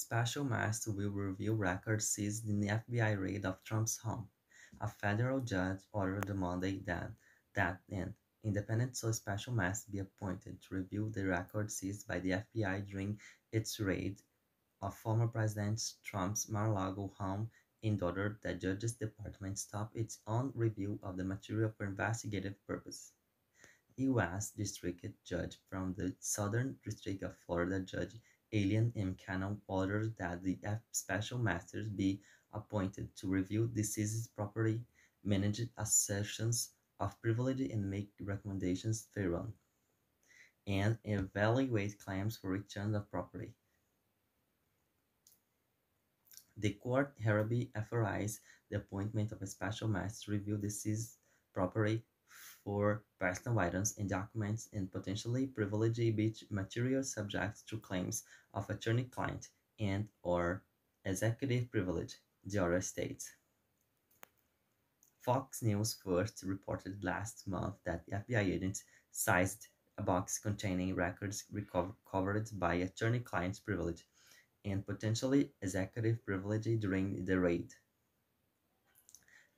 Special master will review records seized in the FBI raid of Trump's home. A federal judge ordered on Monday that an independent special master be appointed to review the records seized by the FBI during its raid of former President Trump's Mar-a-Lago home and ordered that Justice Department stop its own review of the material for investigative purposes. U.S. District Judge from the Southern District of Florida, Judge Alien M. Cannon, ordered that the special masters be appointed to review deceased property, manage assertions of privilege, and make recommendations thereon, and evaluate claims for return of property. The court hereby authorized the appointment of a special master to review deceased property for personal items and documents and potentially privileged material subject to claims of attorney-client and/or executive privilege, the order states. Fox News first reported last month that FBI agents seized a box containing records covered by attorney-client privilege and potentially executive privilege during the raid.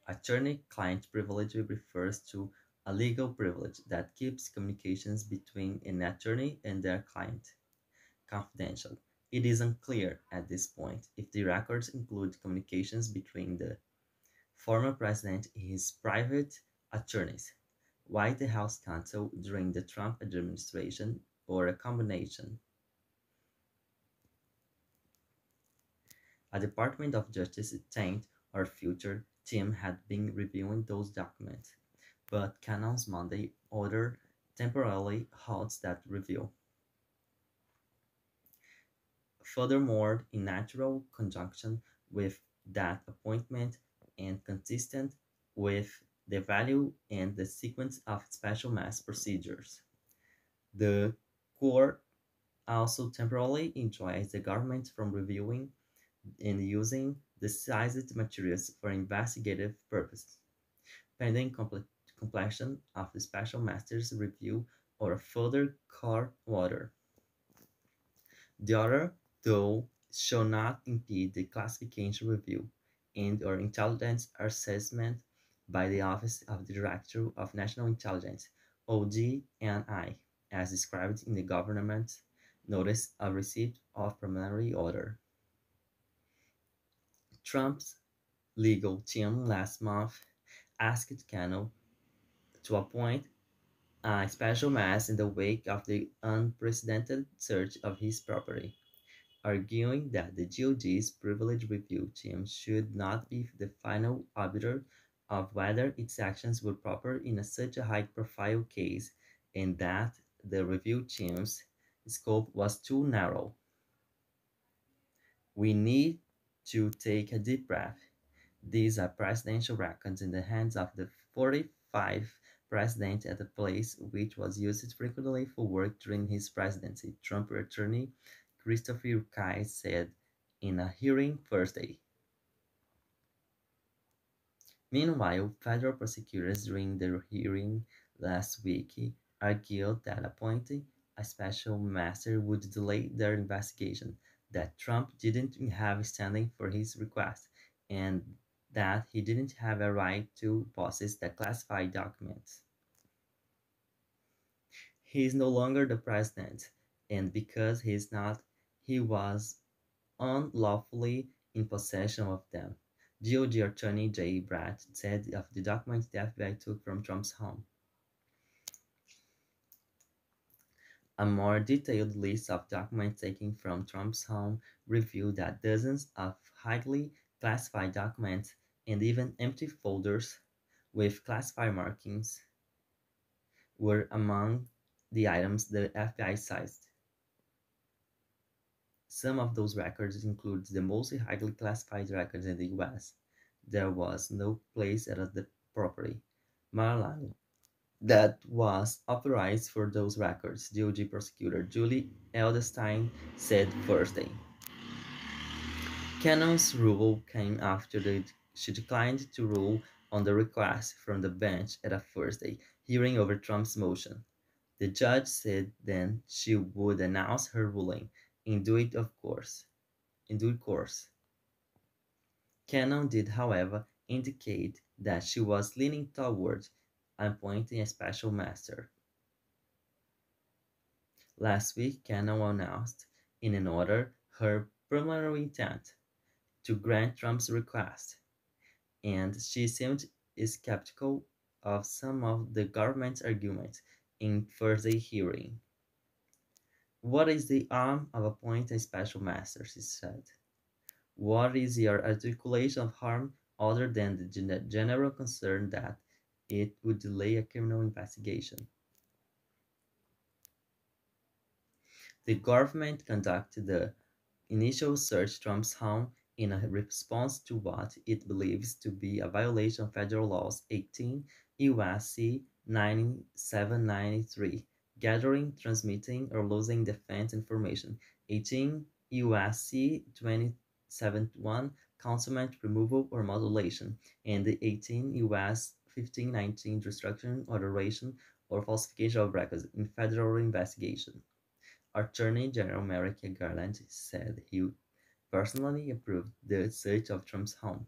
Attorney-client privilege refers to a legal privilege that keeps communications between an attorney and their client confidential. It is unclear at this point if the records include communications between the former president and his private attorneys, White House counsel during the Trump administration, or a combination. A Department of Justice taint or future team had been reviewing those documents, but Cannon's Monday order temporarily halts that review. Furthermore, in natural conjunction with that appointment and consistent with the value and the sequence of special mass procedures, the court also temporarily enjoins the government from reviewing and using the seized materials for investigative purposes, pending completion of the special master's review or a further court order. The order, though, shall not impede the classification review and/or intelligence assessment by the Office of the Director of National Intelligence, ODNI, as described in the government notice of receipt of preliminary order. Trump's legal team last month asked Cano to appoint a special master in the wake of the unprecedented search of his property, arguing that the GOG's privilege review team should not be the final arbiter of whether its actions were proper in such a high-profile case and that the review team's scope was too narrow. We need to take a deep breath. These are presidential records in the hands of the 45th president at a place which was used frequently for work during his presidency, Trump attorney Christopher Kai said in a hearing Thursday. Meanwhile, federal prosecutors during their hearing last week argued that appointing a special master would delay their investigation, that Trump didn't have standing for his request, and that he didn't have a right to possess the classified documents. He is no longer the president, and because he is not, he was unlawfully in possession of them, GOG Attorney Jay Bratt said of the documents the FBI took from Trump's home. A more detailed list of documents taken from Trump's home revealed that dozens of highly classified documents and even empty folders with classified markings were among the items the FBI seized. Some of those records include the most highly classified records in the U.S. There was no place at the property, Mar-a-Lago, that was authorized for those records, DOJ prosecutor Julie Edelstein said Thursday. Cannon's rule came after she declined to rule on the request from the bench at a Thursday hearing over Trump's motion. The judge said then she would announce her ruling, and do it of course. in due course. Cannon did, however, indicate that she was leaning toward appointing a special master. Last week, Cannon announced in an order her preliminary intent to grant Trump's request, and she seemed skeptical of some of the government's arguments in Thursday's hearing. What is the harm of appointing a special master? She said. What is your articulation of harm other than the general concern that it would delay a criminal investigation? The government conducted the initial search Trump's home in a response to what it believes to be a violation of federal laws 18 U.S.C. 9793, gathering, transmitting, or losing defense information, 18 U.S.C. 2071, concealment, removal, or mutilation, and the 18 U.S. 1519, destruction, alteration, or falsification of records in federal investigation. Attorney General Merrick Garland said he personally approved the search of Trump's home.